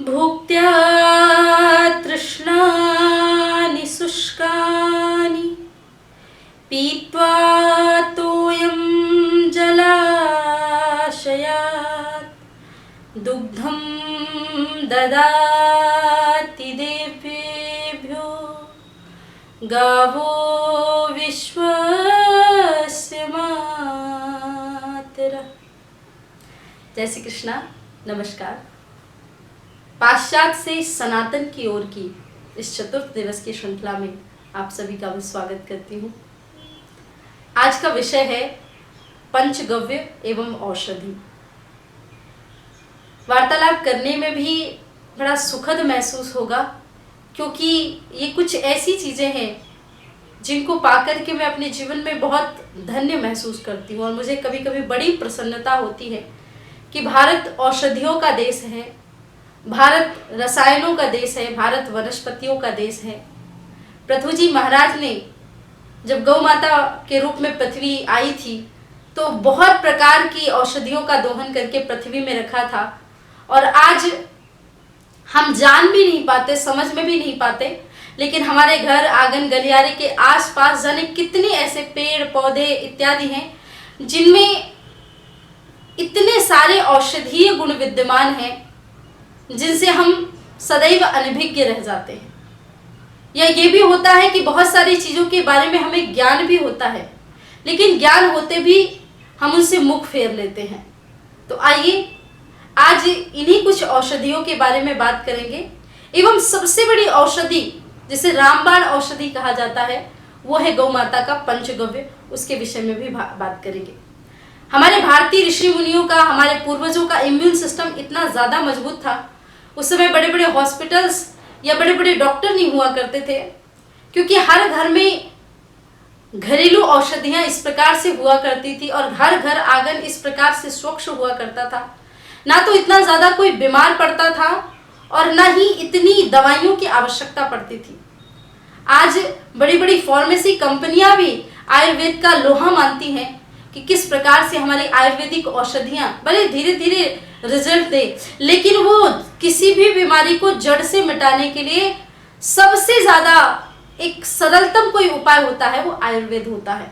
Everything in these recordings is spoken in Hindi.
भुक्त्या तृष्णानि शुष्कानि पीत्वा तोयं जलाशयात् दुग्धं ददाति देवेभ्यो गावो विश्वस्य मातरः। जय श्री कृष्णा। नमस्कार। पाश्चात्य से सनातन की ओर की इस चतुर्थ दिवस की श्रृंखला में आप सभी का मैं स्वागत करती हूँ। आज का विषय है पंचगव्य एवं औषधि। वार्तालाप करने में भी बड़ा सुखद महसूस होगा, क्योंकि ये कुछ ऐसी चीज़ें हैं जिनको पाकर के मैं अपने जीवन में बहुत धन्य महसूस करती हूँ। और मुझे कभी कभी बड़ी प्रसन्नता होती है कि भारत औषधियों का देश है, भारत रसायनों का देश है, भारत वनस्पतियों का देश है। पृथ्वी जी महाराज ने जब गौ माता के रूप में पृथ्वी आई थी तो बहुत प्रकार की औषधियों का दोहन करके पृथ्वी में रखा था। और आज हम जान भी नहीं पाते, समझ में भी नहीं पाते, लेकिन हमारे घर आंगन गलियारे के आसपास जाने कितने ऐसे पेड़ पौधे इत्यादि हैं जिनमें इतने सारे औषधीय गुण विद्यमान हैं जिनसे हम सदैव अनभिज्ञ रह जाते हैं। या ये भी होता है कि बहुत सारी चीज़ों के बारे में हमें ज्ञान भी होता है, लेकिन ज्ञान होते भी हम उनसे मुख फेर लेते हैं। तो आइए आज इन्हीं कुछ औषधियों के बारे में बात करेंगे। एवं सबसे बड़ी औषधि जिसे रामबाण औषधि कहा जाता है वो है गौ माता का पंचगव्य। उसके विषय में भी बात करेंगे। हमारे भारतीय ऋषि मुनियों का, हमारे पूर्वजों का इम्यून सिस्टम इतना ज़्यादा मजबूत था। उस समय बड़े बड़े हॉस्पिटल्स या बड़े बड़े डॉक्टर नहीं हुआ करते थे, क्योंकि हर घर में घरेलू औषधियाँ इस प्रकार से हुआ करती थी और हर घर आंगन इस प्रकार से स्वच्छ हुआ करता था। ना तो इतना ज़्यादा कोई बीमार पड़ता था और ना ही इतनी दवाइयों की आवश्यकता पड़ती थी। आज बड़ी बड़ी फार्मेसी कंपनियां भी आयुर्वेद का लोहा मानती हैं कि किस प्रकार से हमारी आयुर्वेदिक औषधियां भले धीरे धीरे रिजल्ट दे, लेकिन वो किसी भी बीमारी को जड़ से मिटाने के लिए सबसे ज़्यादा एक सरलतम कोई उपाय होता है वो आयुर्वेद होता है,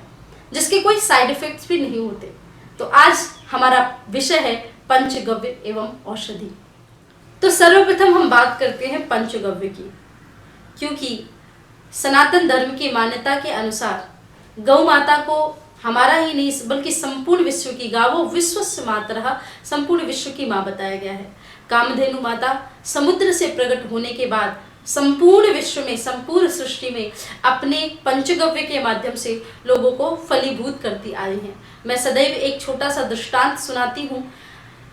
जिसके कोई साइड इफेक्ट्स भी नहीं होते। तो आज हमारा विषय है पंचगव्य एवं औषधि। तो सर्वप्रथम हम बात करते हैं पंचगव्य की, क्योंकि सनातन धर्म की मान्यता के अनुसार गौ माता को हमारा ही नहीं बल्कि संपूर्ण विश्व की, गावो विश्वस्य मातरः, संपूर्ण विश्व की माँ बताया गया है। कामधेनु माता समुद्र से प्रकट होने के बाद संपूर्ण विश्व में, संपूर्ण सृष्टि में अपने पंचगव्य के माध्यम से लोगों को फलीभूत करती आई हैं। मैं सदैव एक छोटा सा दृष्टांत सुनाती हूँ।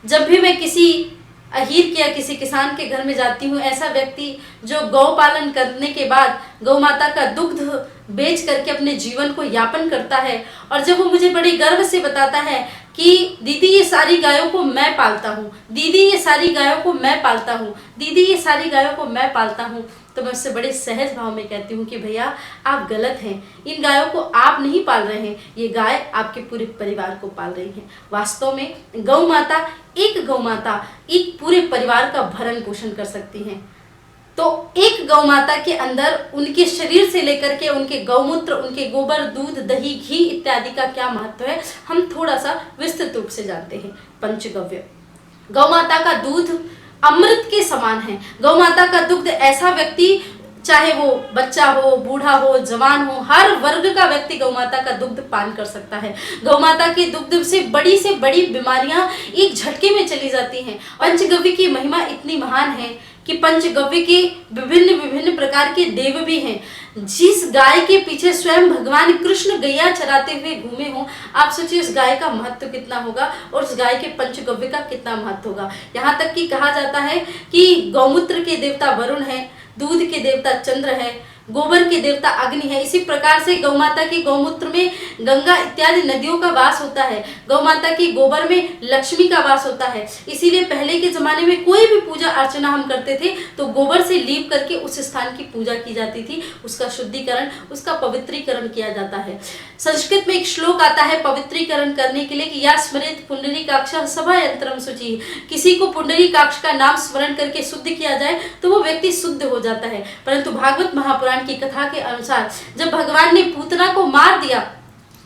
जब भी मैं किसी अहीर के या किसी किसान के घर में जाती हूँ, ऐसा व्यक्ति जो गौ पालन करने के बाद गौ माता का दुग्ध बेच करके अपने जीवन को यापन करता है, और जब वो मुझे बड़ी गर्व से बताता है कि दीदी ये सारी गायों को मैं पालता हूँ, दीदी ये सारी गायों को मैं पालता हूँ, दीदी ये सारी गायों को मैं पालता हूँ, तो मैं उससे बड़े सहज भाव में कहती हूँ कि भैया आप गलत हैं। इन गायों को आप नहीं पाल रहे हैं, ये गाय आपके पूरे परिवार को पाल रही हैं। वास्तव में गौ माता एक पूरे परिवार का भरण पोषण कर सकती हैं। तो एक गौ माता के अंदर उनके शरीर से लेकर के उनके गौमूत्र, उनके गोबर, दूध, दही, घी इत्यादि का क्या महत्व है, हम थोड़ा सा विस्तृत रूप से जानते हैं। पंचगव्य, गौ माता का दूध अमृत के समान है। गौ माता का दुग्ध ऐसा व्यक्ति, चाहे वो बच्चा हो, बूढ़ा हो, जवान हो, हर वर्ग का व्यक्ति गौ माता का दुग्ध पान कर सकता है। गौ माता के दुग्ध से बड़ी बीमारियां एक झटके में चली जाती हैं। पंचगव्य की महिमा इतनी महान है कि पंचगव्य के विभिन्न प्रकार के देव भी हैं। जिस गाय के पीछे स्वयं भगवान कृष्ण गैया चराते हुए घूमे हों, आप सोचिए उस गाय का महत्व कितना होगा और उस गाय के पंचगव्य का कितना महत्व होगा। यहाँ तक कि कहा जाता है कि गौमूत्र के देवता वरुण है, दूध के देवता चंद्र है, गोबर के देवता अग्नि है। इसी प्रकार से गौ माता के गौमूत्र में गंगा इत्यादि नदियों का वास होता है। गौ माता के गोबर में लक्ष्मी का वास होता है। इसीलिए पहले के जमाने में कोई भी पूजा अर्चना हम करते थे तो गोबर से लीप करके उस स्थान की पूजा की जाती थी, उसका शुद्धिकरण, उसका पवित्रीकरण किया जाता है। संस्कृत में एक श्लोक आता है पवित्रीकरण करने के लिए कि या स्मृत पुंडरीकाक्ष सभा यंत्रम शुचि। किसी को पुंडरीकाक्ष का नाम स्मरण करके शुद्ध किया जाए तो वो व्यक्ति शुद्ध हो जाता है। परंतु भागवत महापुराण की कथा के अनुसार जब भगवान ने पूतना को मार दिया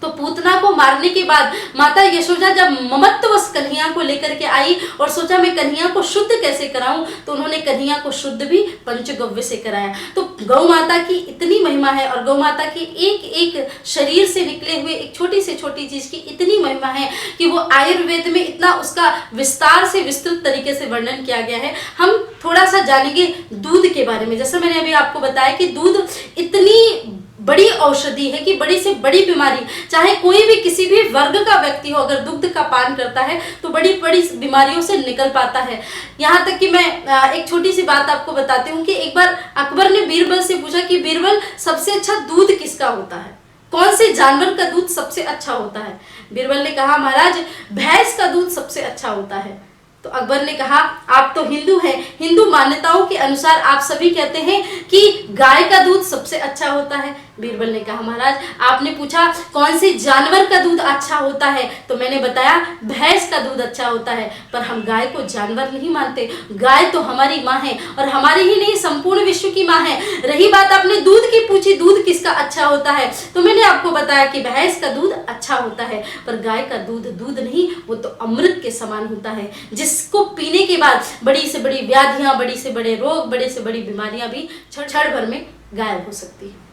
तो पूतना को मारने के बाद माता यशोदा जब ममत्ववश कन्हैया को लेकर के आई और सोचा मैं कन्हैया को शुद्ध कैसे कराऊं, तो उन्होंने कन्हैया को शुद्ध भी पंचगव्य से कराया। तो गौ माता की इतनी महिमा है और गौ माता की एक एक शरीर से निकले हुए एक छोटी से छोटी चीज की इतनी महिमा है कि वो आयुर्वेद में इतना उसका विस्तार से विस्तृत तरीके से वर्णन किया गया है। हम थोड़ा सा जानेंगे दूध के बारे में। जैसे मैंने अभी आपको बताया कि दूध इतनी बड़ी औषधि है कि बड़ी से बड़ी बीमारी, चाहे कोई भी किसी भी वर्ग का व्यक्ति हो, अगर दुग्ध का पान करता है तो बड़ी बड़ी बीमारियों से निकल पाता है। यहाँ तक कि मैं एक छोटी सी बात आपको बताती हूँ कि एक बार अकबर ने बीरबल से पूछा कि बीरबल सबसे अच्छा दूध किसका होता है, कौन से जानवर का दूध सबसे अच्छा होता है। बीरबल ने कहा महाराज भैंस का दूध सबसे अच्छा होता है। तो अकबर ने कहा आप तो हिंदू हैं, हिंदू मान्यताओं के अनुसार आप सभी कहते हैं कि गाय का दूध सबसे अच्छा होता है। बीरबल ने कहा महाराज आपने पूछा कौन से जानवर का दूध अच्छा होता है, तो मैंने बताया भैंस का दूध अच्छा होता है। पर हम गाय को जानवर नहीं मानते, गाय तो हमारी माँ है और हमारी ही नहीं संपूर्ण विश्व की माँ है। रही बात आपने दूध की पूछी, दूध किसका अच्छा होता है, तो मैंने आपको बताया कि भैंस का दूध अच्छा होता है। पर गाय का दूध दूध नहीं, वो तो अमृत के समान होता है, जिसको पीने के बाद बड़ी से बड़ी व्याधियां, बड़ी से बड़े रोग, बड़े से बड़ी बीमारियां भी क्षण भर में गायब हो सकती है।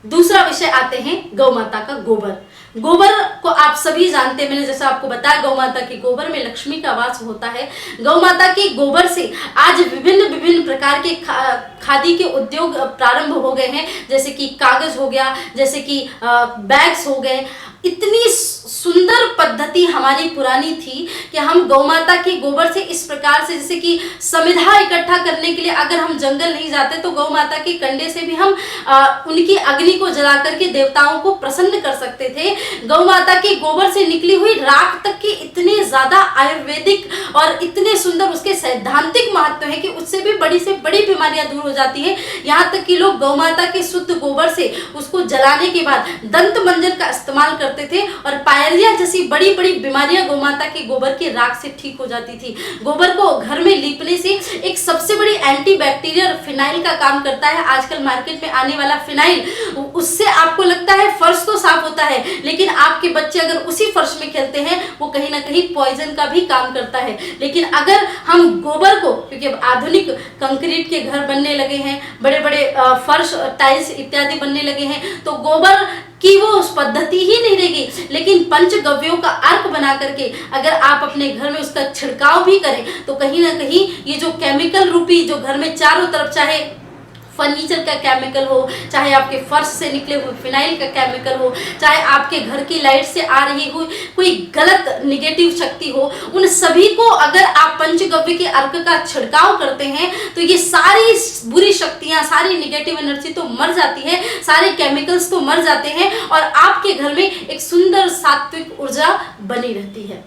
दूसरा विषय आते हैं गौ माता का गोबर। गोबर को आप सभी जानते हैं, मैंने जैसा आपको बताया गौ माता के गोबर में लक्ष्मी का वास होता है। गौ माता के गोबर से आज विभिन्न विभिन्न प्रकार के खादी के उद्योग प्रारंभ हो गए हैं, जैसे कि कागज हो गया, जैसे कि बैग्स हो गए। इतनी सुंदर पद्धति हमारी पुरानी थी कि हम गौ माता के गोबर से इस प्रकार से, जैसे कि समिधा इकट्ठा करने के लिए अगर हम जंगल नहीं जाते तो गौ माता के कंडे से भी हम उनकी अग्नि को जला करके देवताओं को प्रसन्न कर सकते थे। गौ माता के गोबर से निकली हुई राख तक की इतने ज्यादा आयुर्वेदिक और इतने सुंदर उसके सैद्धांतिक महत्व है कि उससे भी बड़ी से बड़ी बीमारियां दूर हो जाती है। यहाँ तक कि लोग गौ माता के शुद्ध गोबर से उसको जलाने के बाद दंत मंजन का इस्तेमाल करते थे और पायरिया जैसी बड़ी बड़ी बीमारियां गौ माता के गोबर की राख से ठीक हो जाती थी। गोबर को घर में लीपने से एक सबसे बड़ी एंटी बैक्टीरियल फिनाइल का काम करता है। आजकल मार्केट में आने वाला फिनाइल, उससे आपको लगता है फर्श तो साफ होता है, लेकिन आपके बच्चे अगर उसी फर्श में खेलते हैं वो कहीं ना कहीं पॉइजन का भी काम करता है। लेकिन अगर हम गोबर को, क्योंकि आधुनिक कंक्रीट के घर बनने लगे हैं, बड़े बड़े फर्श टाइल्स इत्यादि बनने लगे हैं, तो गोबर कि वो उस पद्धति ही नहीं रहेगी। लेकिन पंचगव्यों का अर्क बना करके अगर आप अपने घर में उसका छिड़काव भी करें तो कहीं ना कहीं ये जो केमिकल रूपी जो घर में चारों तरफ, चाहे फर्नीचर का केमिकल हो, चाहे आपके फर्श से निकले हुए फिनाइल का केमिकल हो, चाहे आपके घर की लाइट से आ रही हुई कोई गलत निगेटिव शक्ति हो, उन सभी को अगर आप पंचगव्य के अर्क का छिड़काव करते हैं तो ये सारी बुरी शक्तियां, सारी निगेटिव एनर्जी तो मर जाती है, सारे केमिकल्स तो मर जाते हैं और आपके घर में एक सुंदर सात्विक ऊर्जा बनी रहती है।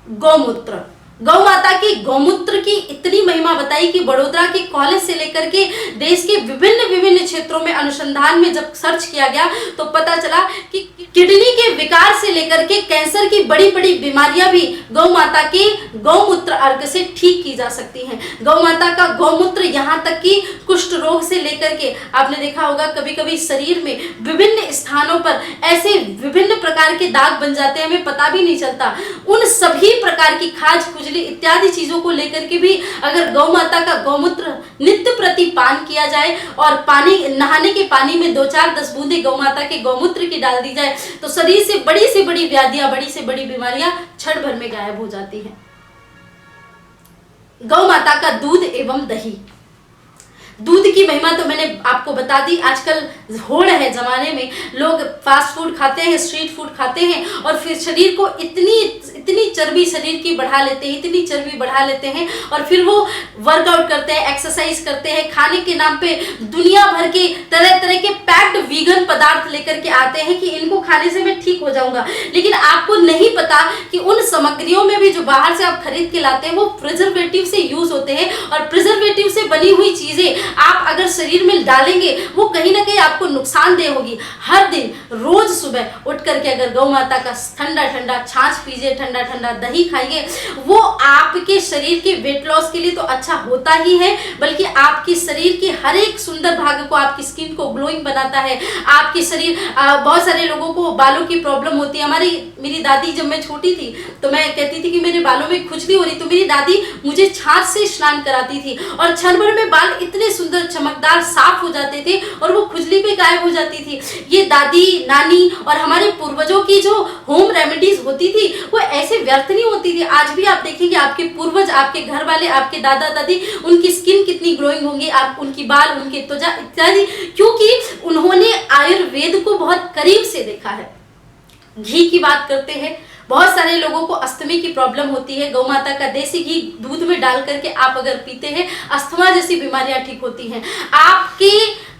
गौमूत्र, गौ माता की गौमूत्र की इतनी महिमा बताई कि बड़ोदरा के कॉलेज से लेकर के देश के विभिन्न विभिन्न क्षेत्रों में अनुसंधान में जब सर्च किया गया तो पता चला कि किडनी के विकार से लेकर के कैंसर की बड़ी बड़ी बीमारियां भी गौ माता के गौमूत्र अर्क से ठीक की जा सकती हैं। गौ माता का गौमूत्र यहाँ तक कि कुष्ठ रोग से लेकर के, आपने देखा होगा कभी कभी शरीर में विभिन्न स्थानों पर ऐसे विभिन्न प्रकार के दाग बन जाते हैं, हमें पता भी नहीं चलता। उन सभी प्रकार की खाज इत्यादि चीजों को लेकर के भी अगर गौ माता का गौमूत्र नित्य प्रति पान किया जाए और पानी, नहाने के पानी में 2-4-10 बूंदे गौ माता के गौमूत्र की डाल दी जाए तो शरीर से बड़ी व्याधियां, बड़ी से बड़ी बीमारियां क्षण भर में गायब हो जाती हैं। गौ माता का दूध एवं दही, दूध की महिमा तो मैंने आपको बता दी। आजकल होड़ है जमाने में, लोग फास्ट फूड खाते हैं, स्ट्रीट फूड खाते हैं और फिर शरीर को इतनी चर्बी शरीर की बढ़ा लेते हैं, इतनी चर्बी बढ़ा लेते हैं और फिर वो वर्कआउट करते हैं, एक्सरसाइज करते हैं, खाने के नाम पे दुनिया भर के तरह तरह के पैक्ड वीगन पदार्थ लेकर के आते हैं कि इनको खाने से मैं ठीक हो जाऊंगा। लेकिन आपको नहीं पता कि उन सामग्रियों में भी जो बाहर से आप खरीद के लाते हैं वो प्रिजर्वेटिव से यूज होते हैं और प्रिजर्वेटिव से बनी हुई चीजें आप अगर शरीर में डालेंगे वो कहीं ना कहीं आपको नुकसानदेह होगी। हर दिन रोज सुबह उठ करके अगर गौ माता का ठंडा ठंडा छाछ पीजिए, ठंडा ठंडा दही खाइए, वो आपके शरीर के वेट लॉस के लिए तो अच्छा होता ही है, बल्कि आपके शरीर के हर एक सुंदर भाग को, आपकी स्किन को ग्लोइंग बनाता है। आपके शरीर, बहुत सारे लोगों को बालों की प्रॉब्लम होती है। मेरी दादी जब मैं छोटी थी तो मैं कहती थी कि मेरे बालों में खुजली हो रही, तो मेरी दादी मुझे छाछ से स्नान कराती थी और क्षण भर में बाल इतने सुंदर चमकदार साफ हो जाते थे और वो खुजली भी गायब हो जाती थी। ये दादी, नानी और हमारे पूर्वजों की जो होम रेमेडीज होती थी वो ऐसे व्यर्थ नहीं होती थी। आज भी आप देखेंगे आपके पूर्वज, आपके घर वाले, आपके दादा दादी, उनकी स्किन कितनी ग्लोइंग होंगी, आप उनकी बाल, उनके त्वचा इत्यादि, क्योंकि उन्होंने आयुर्वेद को बहुत करीब से देखा है। घी की बात करते हैं, बहुत सारे लोगों को अस्थमा की प्रॉब्लम होती है। गौ माता का देसी घी दूध में डाल करके आप अगर पीते हैं, अस्थमा जैसी बीमारियां ठीक होती हैं। आपके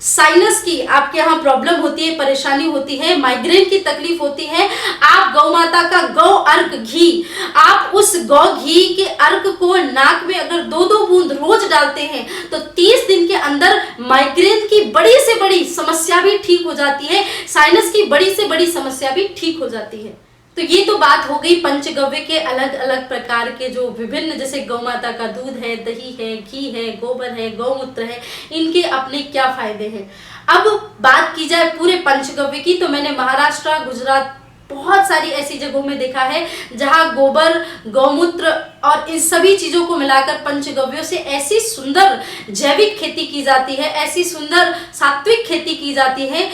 साइनस की, आपके यहाँ प्रॉब्लम होती है, परेशानी होती है, माइग्रेन की तकलीफ होती है, आप गौ माता का गौ अर्क घी, आप उस गौ घी के अर्क को नाक में अगर 2-2 बूंद रोज डालते हैं तो 30 दिन के अंदर माइग्रेन की बड़ी से बड़ी समस्या भी ठीक हो जाती है, साइनस की बड़ी से बड़ी समस्या भी ठीक हो जाती है। तो ये तो बात हो गई पंचगव्य के अलग अलग प्रकार के जो विभिन्न, जैसे गौ माता का दूध है, दही है, घी है, गोबर है, गौमूत्र है, इनके अपने क्या फायदे हैं। अब बात की जाए पूरे पंचगव्य की, तो मैंने महाराष्ट्र, गुजरात, बहुत सारी ऐसी जगहों में देखा है जहां गोबर, गौमूत्र और इन सभी चीजों को मिलाकर पंचगव्यों से ऐसी सुंदर जैविक खेती की जाती है, ऐसी सुंदर सात्विक खेती की जाती है।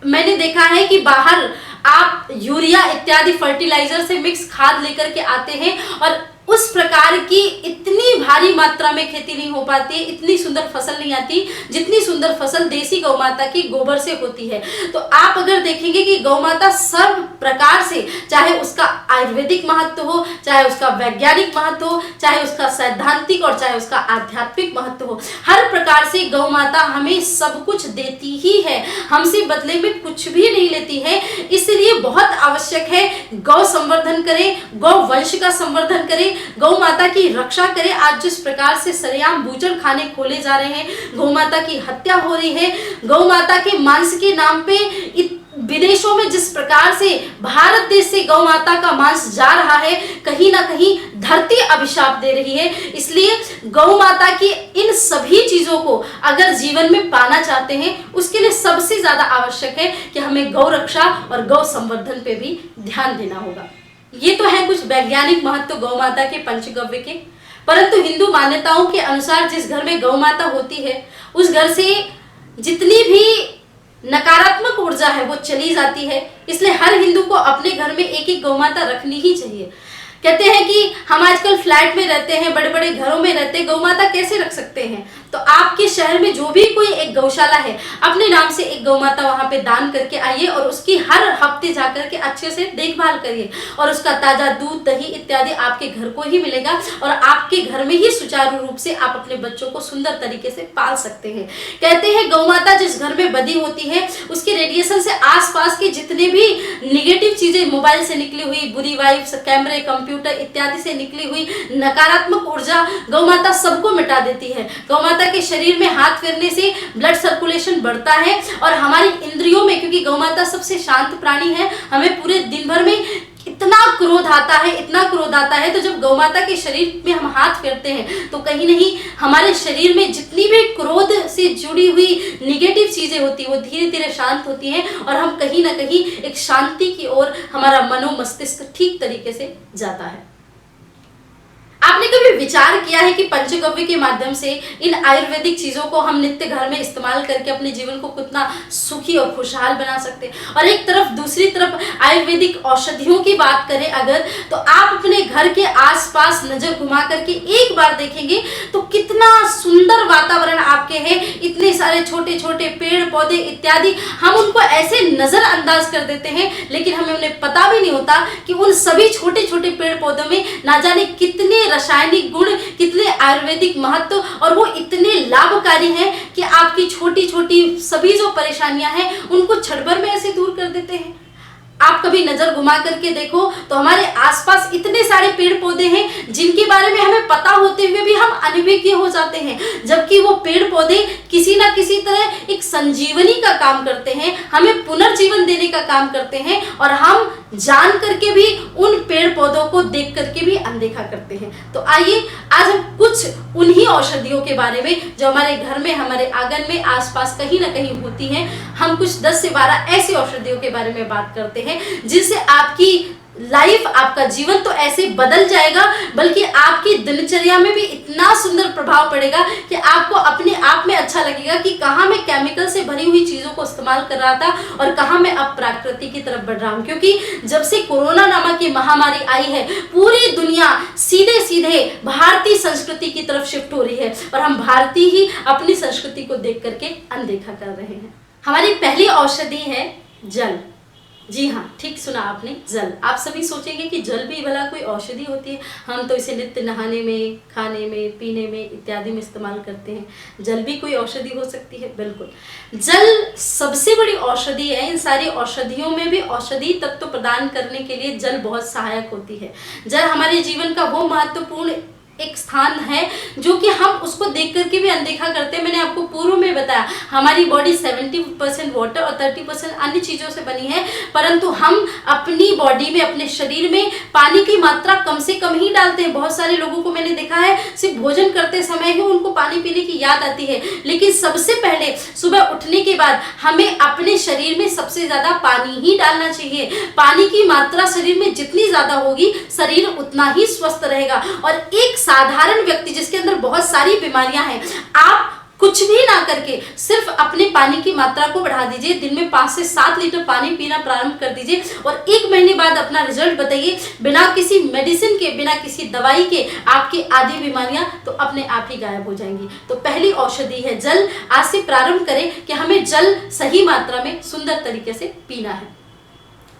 मैंने देखा है कि बाहर आप यूरिया इत्यादि फर्टिलाइजर से मिक्स खाद लेकर के आते हैं और उस प्रकार की इतनी भारी मात्रा में खेती नहीं हो पाती है, इतनी सुंदर फसल नहीं आती जितनी सुंदर फसल देसी गौ माता की गोबर से होती है। तो आप अगर देखेंगे कि गौ माता सर्व प्रकार से, चाहे उसका आयुर्वेदिक महत्व हो, चाहे उसका वैज्ञानिक महत्व हो, चाहे उसका सैद्धांतिक और चाहे उसका आध्यात्मिक महत्व हो, हर प्रकार से गौ माता हमें सब कुछ देती ही है, हमसे बदले में कुछ भी नहीं लेती है। इसलिए बहुत आवश्यक है गौ संवर्धन करें, गौ वंश का संवर्धन करें, गौ माता की रक्षा करें। आज जिस प्रकार से सरेआम बूचड़ खाने खोले जा रहे हैं, गौ माता की हत्या हो रही है, गौ माता के मांस के नाम पे विदेशों में जिस प्रकार से भारत देश से गौ माता का मांस जा रहा है, कहीं ना कहीं धरती अभिशाप दे रही है। इसलिए गौ माता की इन सभी चीजों को अगर जीवन में पाना चाहते हैं, उसके लिए सबसे ज्यादा आवश्यक है कि हमें गौ रक्षा और गौ संवर्धन पे भी ध्यान देना होगा। ये तो है कुछ वैज्ञानिक महत्व गौ माता के पंचगव्य के, परंतु हिंदू मान्यताओं के अनुसार जिस घर में गौ माता होती है उस घर से जितनी भी नकारात्मक ऊर्जा है वो चली जाती है। इसलिए हर हिंदू को अपने घर में एक एक गौ माता रखनी ही चाहिए। कहते हैं कि हम आजकल फ्लैट में रहते हैं, बड़े बड़े घरों में रहते हैं, गौ माता कैसे रख सकते हैं? तो आपके शहर में जो भी कोई एक गौशाला है, अपने नाम से एक गौ माता वहां पे दान करके आइए और उसकी हर हफ्ते जाकर के अच्छे से देखभाल करिए और उसका ताजा दूध, दही इत्यादि आपके घर को ही मिलेगा और आपके घर में ही सुचारू रूप से आप अपने बच्चों को सुंदर तरीके से पाल सकते हैं। कहते हैं गौ माता जिस घर में बधी होती है उसके रेडिएशन से आसपास के जितने भी निगेटिव चीजें, मोबाइल से निकली हुई बुरी वाइब्स, कैमरे, कंप्यूटर इत्यादि से निकली हुई नकारात्मक ऊर्जा गौ माता सबको मिटा देती है। गौ माता के शरीर में हाथ फेरने से ब्लड सर्कुलेशन बढ़ता है और हमारी इंद्रियों में, क्योंकि गौ माता सबसे शांत प्राणी है, हमें पूरे दिन भर में इतना क्रोध आता है, इतना क्रोध आता है, तो जब गौ माता के शरीर में हम हाथ फेरते हैं तो कहीं नहीं हमारे शरीर में जितनी भी क्रोध से जुड़ी हुई निगेटिव चीजें होती है वो धीरे धीरे शांत होती हैं और हम कहीं ना कहीं एक शांति की ओर, हमारा मनो मस्तिष्क ठीक तरीके से जाता है। आपने कभी विचार किया है कि पंचगव्य के माध्यम से इन आयुर्वेदिक चीजों को हम नित्य घर में इस्तेमाल करके अपने जीवन को कितना सुखी और खुशहाल बना सकते हैं। और एक तरफ दूसरी तरफ आयुर्वेदिक औषधियों की बात करें अगर, तो आप अपने घर के आसपास नजर घुमा करके एक बार देखेंगे तो कितना सुंदर वातावरण आपके है। इतने सारे छोटे छोटे पेड़ पौधे इत्यादि, हम उनको ऐसे नजरअंदाज कर देते हैं, लेकिन हमें उन्हें पता भी नहीं होता कि उन सभी छोटे छोटे पेड़ पौधों में ना जाने कितने रासायनिक गुण, कितने आयुर्वेदिक महत्व, और वो इतने लाभकारी हैं कि आपकी छोटी छोटी सभी जो परेशानियां हैं उनको क्षण भर में ऐसे दूर कर देते हैं। आप कभी नजर घुमा करके देखो तो हमारे आसपास इतने सारे पेड़ पौधे हैं जिनके बारे में हमें पता होते हुए भी हम अनभिज्ञ हो जाते हैं, जबकि वो पेड़ पौधे किसी ना किसी तरह एक संजीवनी का काम करते हैं, हमें पुनर्जीवन देने का काम करते हैं, और हम जान करके भी उन पेड़ पौधों को देख करके भी अनदेखा करते हैं। तो आइए आज हम कुछ उन्हीं औषधियों के बारे में जो हमारे घर में, हमारे आंगन में, आसपास कहीं ना कहीं होती हैं, हम कुछ 10 से 12 ऐसी औषधियों के बारे में बात करते हैं जिससे आपकी लाइफ, आपका जीवन तो ऐसे बदल जाएगा, बल्कि आपकी दिनचर्या में भी इतना सुंदर प्रभाव पड़ेगा कि आपको अपने आप में अच्छा लगेगा कि कहाँ मैं केमिकल से भरी हुई चीजों को इस्तेमाल कर रहा था और कहाँ मैं अब प्रकृति की तरफ बढ़ रहा हूँ। क्योंकि जब से कोरोना नामक की महामारी आई है, पूरी दुनिया सीधे सीधे भारतीय संस्कृति की तरफ शिफ्ट हो रही है और हम भारतीय ही अपनी संस्कृति को देख करके अनदेखा कर रहे हैं। हमारी पहली औषधि है जल। जी हाँ, ठीक सुना आपने, जल। आप सभी सोचेंगे कि जल भी भला कोई औषधि होती है, हम तो इसे नित्य नहाने में, खाने में, पीने में इत्यादि में इस्तेमाल करते हैं। जल भी कोई औषधि हो सकती है? बिल्कुल, जल सबसे बड़ी औषधि है। इन सारी औषधियों में भी औषधि तत्व प्रदान करने के लिए जल बहुत सहायक होती है। जल हमारे जीवन का वो महत्वपूर्ण एक स्थान है जो कि हम उसको देख करके भी अनदेखा करते हैं। मैंने आपको पूर्व में बताया, हमारी बॉडी 70% वाटर और 30% अन्य चीजों से बनी है, परंतु हम अपनी बॉडी में, अपने शरीर में पानी की मात्रा कम से कम ही डालते हैं। बहुत सारे लोगों को मैंने देखा है सिर्फ भोजन करते समय ही उनको पानी पीने की याद आती है, लेकिन सबसे पहले सुबह उठने के बाद हमें अपने शरीर में सबसे ज्यादा पानी ही डालना चाहिए। पानी की मात्रा शरीर में जितनी ज्यादा होगी, शरीर उतना ही स्वस्थ रहेगा। और एक साधारण व्यक्ति जिसके अंदर बहुत सारी बीमारियां हैं, आप कुछ भी ना करके सिर्फ अपने पानी की मात्रा को बढ़ा दीजिए। दिन में 5 से 7 लीटर पानी पीना प्रारंभ कर दीजिए और 1 महीने बाद अपना रिजल्ट बताइए। बिना किसी मेडिसिन के, बिना किसी दवाई के आपकी आधी बीमारियां तो अपने आप ही गायब हो जाएंगी। तो पहली औषधि है जल। आज से प्रारंभ करें कि हमें जल सही मात्रा में सुंदर तरीके से पीना है।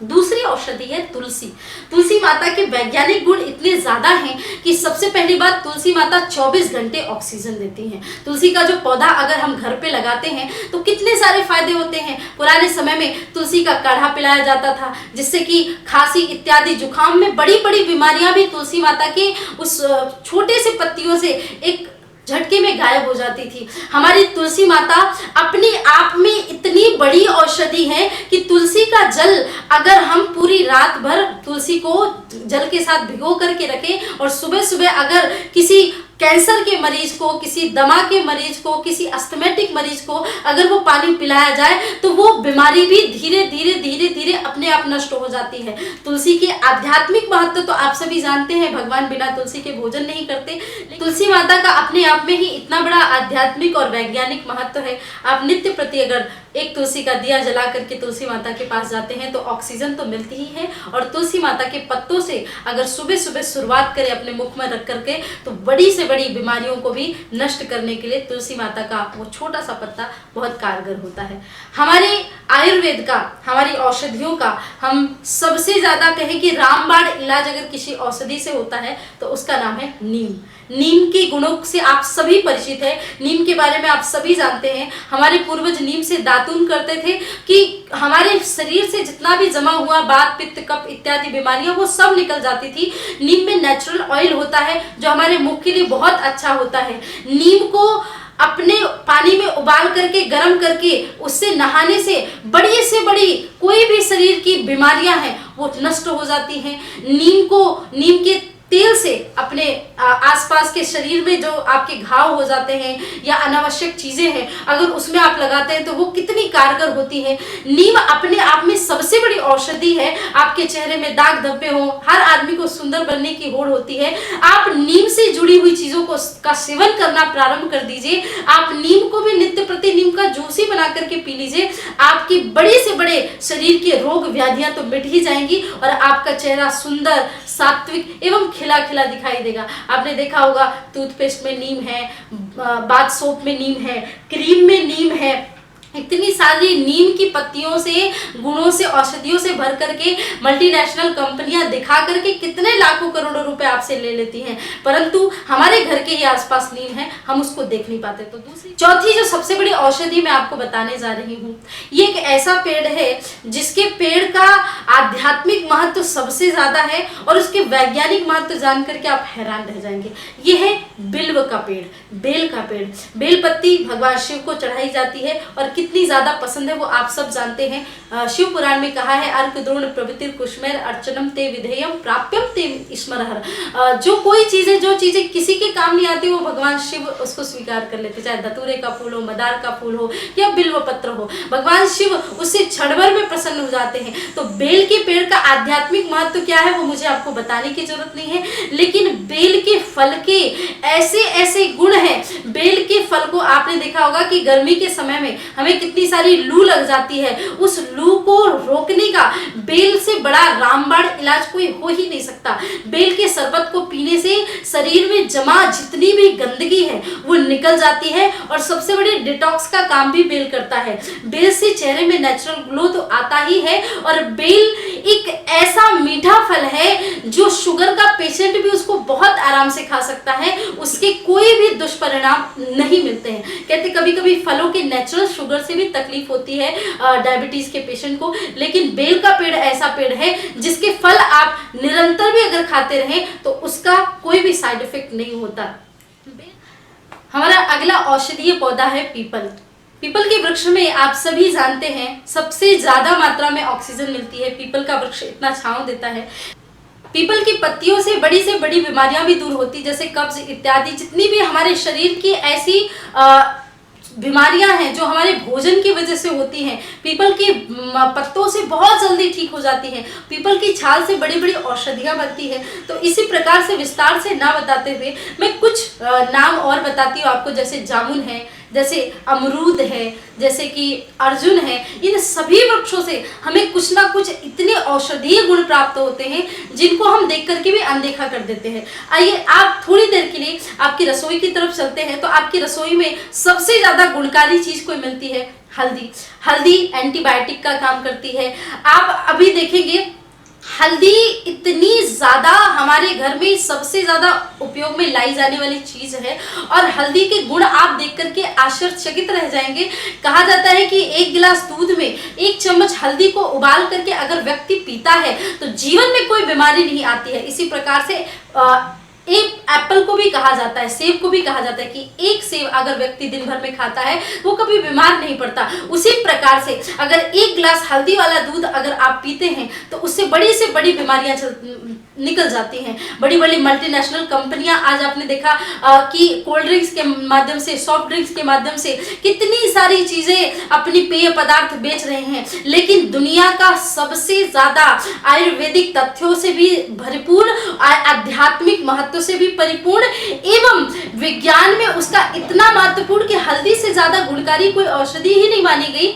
दूसरी औषधि है तुलसी। तुलसी माता के वैज्ञानिक गुण इतने ज्यादा हैं कि सबसे पहली बात, तुलसी माता 24 घंटे ऑक्सीजन देती हैं। तुलसी का जो पौधा अगर हम घर पे लगाते हैं तो कितने सारे फायदे होते हैं। पुराने समय में तुलसी का काढ़ा पिलाया जाता था, जिससे कि खांसी इत्यादि, जुकाम में बड़ी बड़ी बीमारियां भी तुलसी माता के उस छोटे से पत्तियों से एक झटके में गायब हो जाती थी। हमारी तुलसी माता अपने आप में इतनी बड़ी औषधि है कि तुलसी का जल अगर हम पूरी रात भर तुलसी को जल के साथ भिगो करके रखें और सुबह सुबह अगर किसी कैंसर के मरीज को, किसी दमा के मरीज को, किसी अस्थमेटिक मरीज को अगर वो पानी पिलाया जाए तो वो बीमारी भी धीरे धीरे धीरे धीरे अपने आप नष्ट हो जाती है। तुलसी के आध्यात्मिक महत्व तो आप सभी जानते हैं, भगवान बिना तुलसी के भोजन नहीं करते। तुलसी माता का अपने आप में ही इतना बड़ा आध्यात्मिक और वैज्ञानिक महत्व है। आप नित्य प्रति अगर एक तुलसी का दिया जला करके तुलसी माता के पास जाते हैं तो ऑक्सीजन तो मिलती ही है, और तुलसी माता के पत्तों से अगर सुबह सुबह शुरुआत करें अपने मुख में रख करके तो बड़ी से बड़ी बीमारियों को भी नष्ट करने के लिए तुलसी माता का वो छोटा सा पत्ता बहुत कारगर होता है। हमारे आयुर्वेद का, हमारी औषधियों का हम सबसे ज्यादा कहें कि रामबाण इलाज अगर किसी औषधि से होता है तो उसका नाम है नीम। नीम के गुणों से आप सभी परिचित हैं, नीम के बारे में आप सभी जानते हैं। हमारे पूर्वज नीम से दातून करते थे कि हमारे शरीर से जितना भी जमा हुआ बात, पित्त, कफ इत्यादि बीमारियां वो सब निकल जाती थी। नीम में नेचुरल ऑयल होता है जो हमारे मुख के लिए बहुत अच्छा होता है। नीम को अपने पानी में उबाल करके, गर्म करके उससे नहाने से बड़ी से बड़ी कोई भी शरीर की बीमारियां हैं वो नष्ट हो जाती हैं। नीम के तेल से अपने आसपास के शरीर में जो आपके घाव हो जाते हैं या अनावश्यक चीजें हैं, अगर उसमें आप लगाते हैं तो वो कितनी कारगर होती है। नीम अपने आप में सबसे बड़ी औषधि है। आपके चेहरे में दाग धब्बे हो, हर आदमी को सुंदर बनने की होड़ होती है। आप नीम से जुड़ी हुई चीजों को का सेवन करना प्रारंभ कर दीजिए। आप नीम को भी नित्य प्रति नीम का जूस ही बना करके पी लीजिए। आपकी बड़े से बड़े शरीर के रोग व्याधियां तो मिट ही जाएंगी और आपका चेहरा सुंदर, सात्विक एवं खिला खिला दिखाई देगा। आपने देखा होगा टूथपेस्ट में नीम है, बाथ सोप में नीम है, क्रीम में नीम है, इतनी सारी नीम की पत्तियों से, गुणों से, औषधियों से भर करके मल्टीनेशनल कंपनियां दिखा करके कितने लाखों करोड़ों रुपए आपसे ले लेती हैं, परंतु हमारे घर के ही आसपास नीम है, हम उसको देख नहीं पाते। तो दूसरी चौथी जो सबसे बड़ी औषधि मैं आपको बताने जा रही हूँ, ये एक ऐसा पेड़ है जिसके पेड़ का आध्यात्मिक महत्व सबसे ज्यादा है और उसके वैज्ञानिक महत्व जान करके आप हैरान रह जाएंगे। ये है बिल्व का पेड़, बेल का पेड़। बेल पत्ती भगवान शिव को चढ़ाई जाती है और कितनी ज्यादा पसंद है वो आप सब जानते हैं। शिव पुराण में कहा है, अर्क द्रोण प्रभृति कुष्मेर अर्चनम ते विधेयम प्राप्यम ते स्मरहर। जो कोई चीजें, जो चीजें किसी के काम नहीं आती वो भगवान शिव उसको स्वीकार कर लेते, चाहे धतूरे का फूल हो, मदार का फूल हो या बिल्व पत्र हो, भगवान शिव उससे क्षणभर में प्रसन्न हो जाते हैं। तो बेल के पेड़ का आध्यात्मिक महत्व क्या है वो मुझे आपको बताने की जरूरत नहीं है, लेकिन बेल के फल के ऐसे ऐसे गुण हैं। बेल के फल को आपने देखा होगा कि गर्मी के समय में हमें कितनी सारी लू लग जाती है, उस लू को रोकने का बेल से बड़ा रामबाण इलाज कोई हो ही नहीं सकता। बेल के शरबत को पीने से शरीर में जमा जितनी भी गंदगी है वो निकल जाती है और सबसे बड़ी डिटॉक्स का काम भी बेल करता है। बेल से चेहरे में नेचुरल ग्लो तो आता ही है और बेल एक ऐसा मीठा फल है जो शुगर का पेशेंट भी उसको बहुत आराम से खा सकता है, उसके कोई भी दुष्परिणाम नहीं मिलते हैं। कहते कभी कभी फलों के नेचुरल शुगर से भी तकलीफ होती है डायबिटीज के पेशेंट को, लेकिन बेल का पेड़ ऐसा पेड़ है जिसके फल आप निरंतर भी अगर खाते रहें तो उसका कोई भी साइड इफेक्ट नहीं होता। हमारा अगला औषधीय पौधा है पीपल। पीपल के वृक्ष में आप सभी जानते हैं सबसे ज्यादा मात्रा में ऑक्सीजन मिलती है। पीपल का वृक्ष इतना छांव देता है। पीपल की पत्तियों से बड़ी बीमारियां भी दूर होती, जैसे कब्ज इत्यादि। जितनी भी हमारे शरीर की ऐसी बीमारियां हैं जो हमारे भोजन की वजह से होती हैं, पीपल के पत्तों से बहुत जल्दी ठीक हो जाती हैं। पीपल की छाल से बड़ी बड़ी औषधियां बनती है। तो इसी प्रकार से विस्तार से ना बताते हुए मैं कुछ नाम और बताती हूँ आपको, जैसे जामुन है, जैसे अमरूद है, जैसे कि अर्जुन है। इन सभी वृक्षों से हमें कुछ ना कुछ इतने औषधीय गुण प्राप्त होते हैं जिनको हम देख करके भी अनदेखा कर देते हैं। आइए आप थोड़ी देर के लिए आपकी रसोई की तरफ चलते हैं। तो आपकी रसोई में सबसे ज्यादा गुणकारी चीज कोई मिलती है, हल्दी। हल्दी एंटीबायोटिक का काम करती है। आप अभी देखेंगे हल्दी इतनी ज्यादा हमारे घर में सबसे ज्यादा उपयोग में लाई जाने वाली चीज है और हल्दी के गुण आप देख करके आश्चर्यचकित रह जाएंगे। कहा जाता है कि एक गिलास दूध में 1 चम्मच हल्दी को उबाल करके अगर व्यक्ति पीता है तो जीवन में कोई बीमारी नहीं आती है। इसी प्रकार से एक एप्पल को भी कहा जाता है, सेब को भी कहा जाता है कि एक सेब अगर व्यक्ति दिन भर में खाता है वो कभी बीमार नहीं पड़ता। उसी प्रकार से अगर 1 गिलास हल्दी वाला दूध अगर आप पीते हैं तो उससे बड़ी से बड़ी बीमारियां निकल जाती हैं। बड़ी बड़ी मल्टीनेशनल कंपनियां आज आपने देखा कि कोल्ड ड्रिंक्स के माध्यम से, सॉफ्ट ड्रिंक्स के माध्यम से कितनी सारी चीजें अपनी पेय पदार्थ बेच रहे हैं, लेकिन दुनिया का सबसे ज्यादा आयुर्वेदिक तथ्यों से भी भरपूर, आध्यात्मिक महत्व से भी परिपूर्ण एवं विज्ञान में उसका इतना महत्वपूर्ण कि हल्दी से ज्यादा गुणकारी कोई औषधि ही नहीं मानी गई।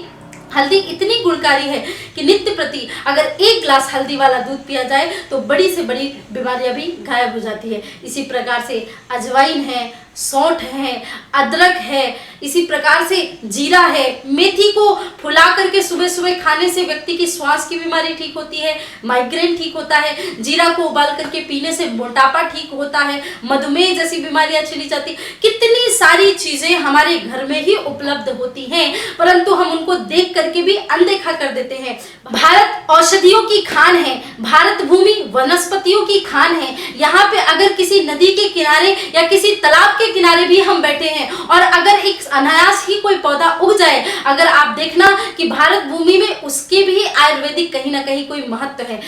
हल्दी इतनी गुणकारी है कि नित्य प्रति अगर 1 गिलास हल्दी वाला दूध पिया जाए तो बड़ी से बड़ी बीमारियां भी गायब हो जाती है। इसी प्रकार से अजवाइन है, सौंठ है, अदरक है, इसी प्रकार से जीरा है। मेथी को फुला करके सुबह सुबह खाने से व्यक्ति की श्वास की बीमारी ठीक होती है, माइग्रेन ठीक होता है। जीरा को उबाल करके पीने से मोटापा ठीक होता है, मधुमेह जैसी बीमारियां चली जाती। कितनी सारी चीजें हमारे घर में ही उपलब्ध होती हैं, परंतु हम उनको देख करके भी अनदेखा कर देते हैं। भारत औषधियों की खान है, भारत भूमि वनस्पतियों की खान है। यहाँ पे अगर किसी नदी के किनारे या किसी तालाब के किनारे भी हम बैठे हैं और अगर एक अनायास ही कोई पौधा उग जाए, अगर आप देखना कि भारत भूमि में उसके भी आयुर्वेदिक कहीं ना कहीं कोई महत्व है।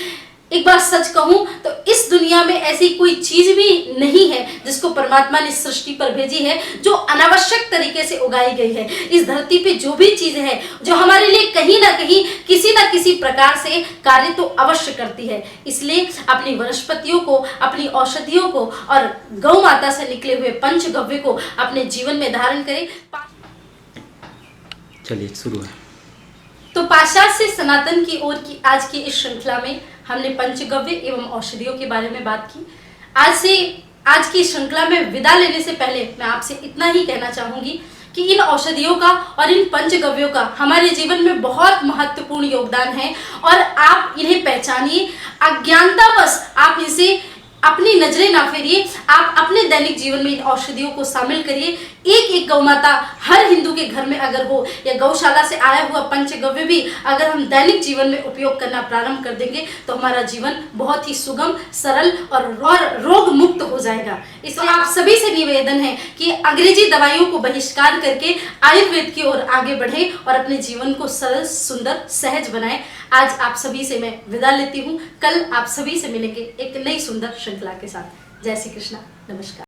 एक बार सच कहूं तो इस दुनिया में ऐसी कोई चीज भी नहीं है जिसको परमात्मा ने सृष्टि पर भेजी है जो अनावश्यक तरीके से उगाई गई है। इस धरती पे जो भी चीज है जो हमारे लिए कहीं ना कहीं किसी ना किसी प्रकार से कार्य तो अवश्य करती है। इसलिए अपनी वनस्पतियों को, अपनी औषधियों को और गौ माता से निकले हुए पंचगव्य को अपने जीवन में धारण करें। चलिए शुरू है। तो पाश्चात्य से सनातन की ओर की आज की इस श्रृंखला में हमने पंचगव्य एवं औषधियों के बारे में बात की। आज की श्रृंखला में विदा लेने से पहले मैं आपसे इतना ही कहना चाहूंगी कि इन औषधियों का और इन पंचगव्यों का हमारे जीवन में बहुत महत्वपूर्ण योगदान है और आप इन्हें पहचानिए। अज्ञानतावश आप इसे अपनी नजरें ना फेरिए, आप अपने दैनिक जीवन में इन औषधियों को शामिल करिए। एक एक गौ माता हर हिंदू के घर में अगर हो या गौशाला से आया हुआ पंचगव्य भी अगर हम दैनिक जीवन में उपयोग करना प्रारंभ कर देंगे तो हमारा जीवन बहुत ही सुगम, सरल और रोग मुक्त हो जाएगा। इसलिए आप सभी से निवेदन है कि अंग्रेजी दवाइयों को बहिष्कार करके आयुर्वेद की ओर आगे बढ़े और अपने जीवन को सरल, सुंदर, सहज बनाए। आज आप सभी से मैं विदा लेती हूँ। कल आप सभी से मिलेंगे एक नई सुंदर श्रृंखला के साथ। जय श्री कृष्णा, नमस्कार।